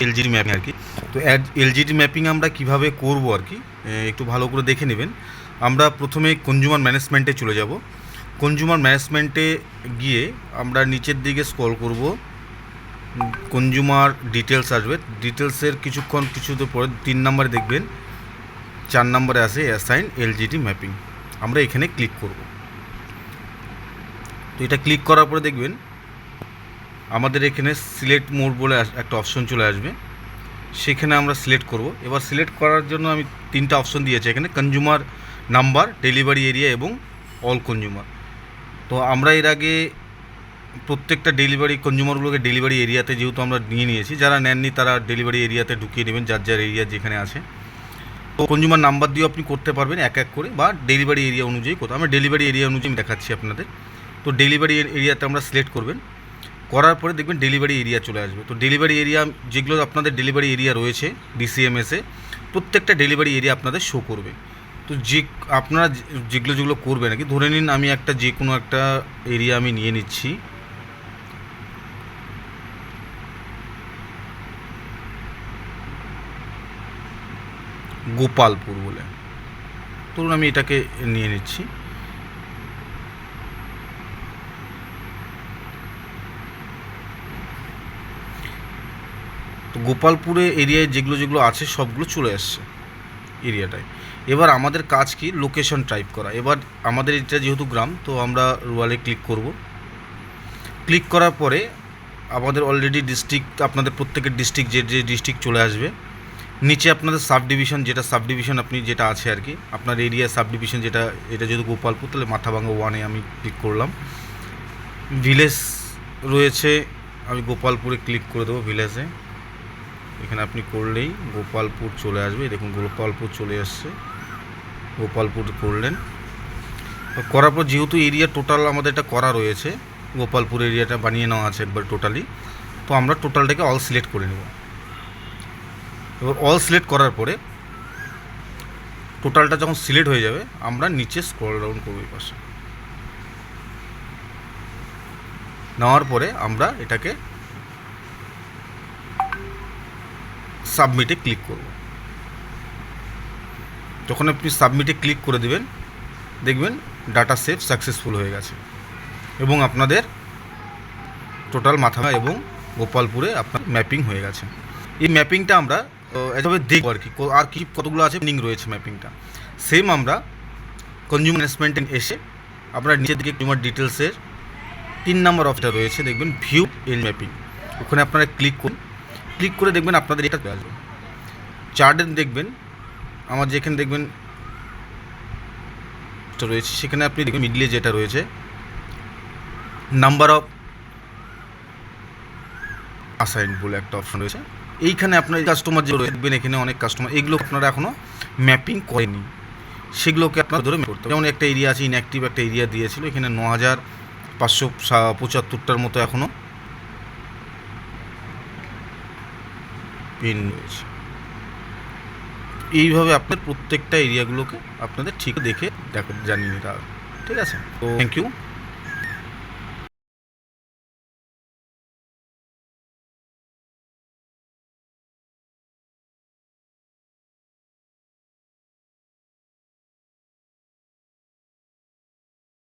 LGD mapping আর কি। তো LGD mapping আমরা কিভাবে করব আর কি একটু ভালো করে দেখে নেবেন। আমরা প্রথমে কনজিউমার ম্যানেজমেন্টে চলে যাব। কনজিউমার ম্যানেজমেন্টে গিয়ে আমরা নিচের দিকে স্ক্রল করব, কনজিউমার ডিটেলস আসবে। ডিটেলসের কিছুতে পরে 3 নম্বরে দেখবেন, 4 নম্বরে আসে অ্যাসাইন এলজিডি ম্যাপিং। আমরা এখানে ক্লিক করব। তো এটা ক্লিক করার পরে দেখবেন আমাদের এখানে সিলেক্ট মোড বলে একটা অপশন চলে আসবে, সেখানে আমরা সিলেক্ট করব। এবার সিলেক্ট করার জন্য আমি 3টা অপশন দিয়েছি এখানে, কনজিউমার নাম্বার, ডেলিভারি এরিয়া এবং অল কনজিউমার। তো আমরা এর আগে প্রত্যেকটা কনজিউমারগুলোকে ডেলিভারি এরিয়াতে যেহেতু আমরা নিয়েছি, যারা নেননি তারা ডেলিভারি এরিয়াতে ঢুকিয়ে নেবেন, যার এরিয়া যেখানে আছে। তো কনজিউমার নাম্বার দিয়েও আপনি করতে পারবেন এক এক করে, বা ডেলিভারি এরিয়া অনুযায়ী কোথাও। আমরা ডেলিভারি এরিয়া অনুযায়ী দেখাচ্ছি আপনাদের। তো ডেলিভারি এরিয়াতে আমরা সিলেক্ট করবেন, করার পরে দেখবেন ডেলিভারি এরিয়া চলে আসবে। তো ডেলিভারি এরিয়া যেগুলো আপনাদের ডেলিভারি এরিয়া রয়েছে ডিসিএমএসে, প্রত্যেকটা ডেলিভারি এরিয়া আপনাদের শো করবে। তো আপনারা যেগুলো করবেন আর কি, ধরে নিন আমি যে কোনো একটা এরিয়া আমি নিয়ে নিচ্ছি। গোপালপুর বলে, ধরুন আমি এটাকে নিয়ে নিচ্ছি। তো গোপালপুরে এরিয়ায় যেগুলো আছে সবগুলো চলে আসছে এরিয়াটায়। এবার আমাদের কাজ কি, লোকেশন টাইপ করা। এবার আমাদের এটা যেহেতু গ্রাম, তো আমরা রুরালে ক্লিক করব। ক্লিক করার পরে আমাদের অলরেডি ডিস্ট্রিক্ট, আপনাদের প্রত্যেকের ডিস্ট্রিক্ট যে ডিস্ট্রিক্ট চলে আসবে। নিচে আপনাদের সাব ডিভিশন, আপনি যেটা আছে আর কি, আপনার এরিয়া সাব ডিভিশন যেটা, এটা যেহেতু গোপালপুর, তাহলে মাথাভাঙ্গা 1-এ আমি ক্লিক করলাম। ভিলেজ রয়েছে, আমি গোপালপুরে ক্লিক করে দেবো। ভিলেজে এখানে আপনি করলেই গোপালপুর চলে আসবে। দেখুন গোপালপুর চলে আসছে, গোপালপুর করলেন। করার পর যেহেতু এরিয়া টোটাল আমাদের এটা করা রয়েছে, গোপালপুর এরিয়াটা বানিয়ে নেওয়া আছে একবার টোটালি, তো আমরা টোটালটাকে অল সিলেক্ট করে নেব। এবার অল সিলেক্ট করার পরে টোটালটা যখন সিলেক্ট হয়ে যাবে, আমরা নিচে স্ক্রল ডাউন করব এই পাশে। নেওয়ার পরে আমরা এটাকে সাবমিটে ক্লিক করব। যখন আপনি সাবমিটে ক্লিক করে দেবেন, দেখবেন ডাটা সেভ সাকসেসফুল হয়ে গেছে এবং আপনাদের টোটাল মাথাভাঙ্গা এবং গোপালপুরে আপনার ম্যাপিং হয়ে গেছে। এই ম্যাপিংটা আমরা এভাবে দেখব আর কি, আর কি কতগুলো আছে পেন্ডিং রয়েছে ম্যাপিংটা। সেম আমরা কনজিউমার ম্যানেজমেন্টে এসে আপনারা নিচের দিকে কনজিউমার ডিটেলসের 3 নম্বর অপশনটা রয়েছে, দেখবেন ভিউ এল ম্যাপিং। ওখানে আপনারা ক্লিক করুন। ক্লিক করে দেখবেন আপনাদের এটা চলে আসবে। চার্টে দেখবেন আমার যেখানে দেখবেন রয়েছে, সেখানে আপনি দেখবেন মিডলে যেটা রয়েছে নাম্বার অফ অ্যাসাইন বলে একটা অপশন রয়েছে। এইখানে আপনার কাস্টমার যে দেখবেন, এখানে অনেক কাস্টমার, এগুলো আপনারা এখনও ম্যাপিং করেনি, সেগুলোকে আপনারা ধরে করতে হবে। যেমন একটা এরিয়া আছে ইনঅ্যাক্টিভ, একটা এরিয়া দিয়েছিল, এখানে 9575টার মতো এখনও পিন রয়েছে। এইভাবে আপনার প্রত্যেকটা এরিয়াগুলোকে আপনাদের ঠিক দেখে জানিয়ে নিতে হবে। ঠিক আছে, তো থ্যাংক ইউ।